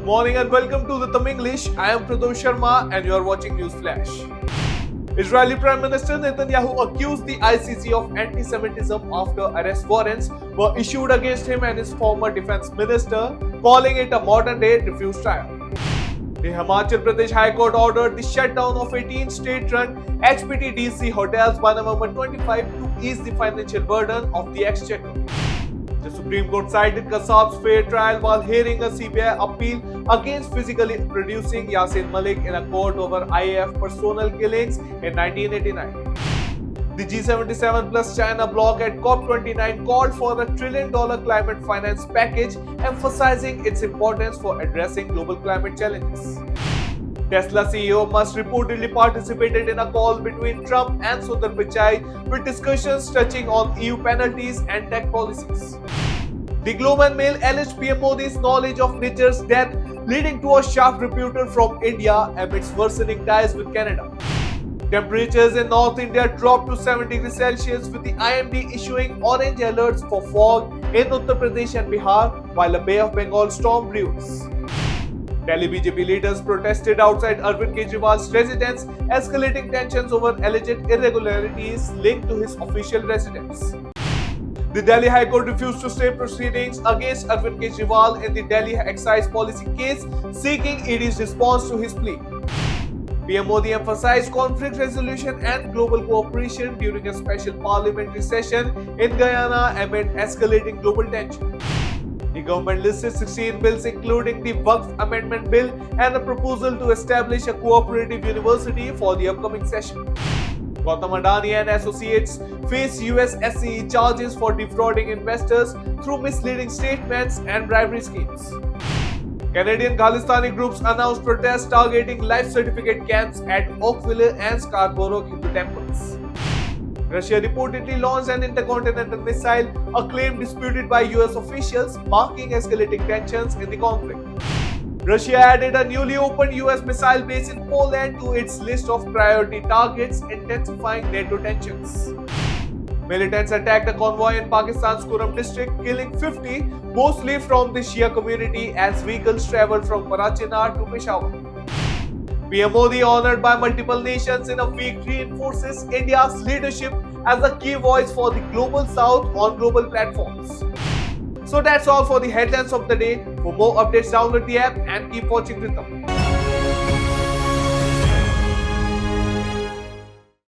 morning and welcome to the Thumb English. I am Pradosh Sharma and you are watching News Flash. Israeli Prime Minister Netanyahu accused the ICC of anti-Semitism after arrest warrants were issued against him and his former defense minister, calling it a modern-day refuse trial. The Himachal Pradesh High Court ordered the shutdown of 18 state-run HPTDC hotels by November 25 to ease the financial burden of the exchequer. The Supreme Court cited Kassab's fair trial while hearing a CBI appeal against physically producing Yasin Malik in a court over IAF personnel killings in 1989. The G77 plus China bloc at COP29 called for a $1 trillion climate finance package, emphasizing its importance for addressing global climate challenges. Tesla CEO Musk reportedly participated in a call between Trump and Sundar Pichai with discussions touching on EU penalties and tech policies. The Globe and Mail alleged PM Modi's knowledge of Niger's death, leading to a sharp rebuttal from India amidst worsening ties with Canada. Temperatures in North India dropped to 7 degrees Celsius, with the IMD issuing orange alerts for fog in Uttar Pradesh and Bihar, while a Bay of Bengal storm brews. Delhi BJP leaders protested outside Arvind Kejriwal's residence, escalating tensions over alleged irregularities linked to his official residence. The Delhi High Court refused to stay proceedings against Arvind Kejriwal in the Delhi excise policy case, seeking ED's response to his plea. PM Modi emphasized conflict resolution and global cooperation during a special parliamentary session in Guyana amid escalating global tension. The government listed 16 bills, including the Waqf Amendment Bill and a proposal to establish a cooperative university for the upcoming session. Gautam Adani and associates face US SCE charges for defrauding investors through misleading statements and bribery schemes. Canadian Khalistani groups announced protests targeting life certificate camps at Oakville and Scarborough Hindu temples. Russia reportedly launched an intercontinental missile, a claim disputed by US officials, marking escalating tensions in the conflict. Russia added a newly opened US missile base in Poland to its list of priority targets, intensifying NATO tensions. Militants attacked a convoy in Pakistan's Kuram district, killing 50, mostly from the Shia community, as vehicles traveled from Karachinar to Peshawar. PM Modi, honored by multiple nations in a week, reinforces India's leadership as a key voice for the Global South on global platforms. So that's all for the headlines of the day. For more updates, download the app and keep watching Rhythm.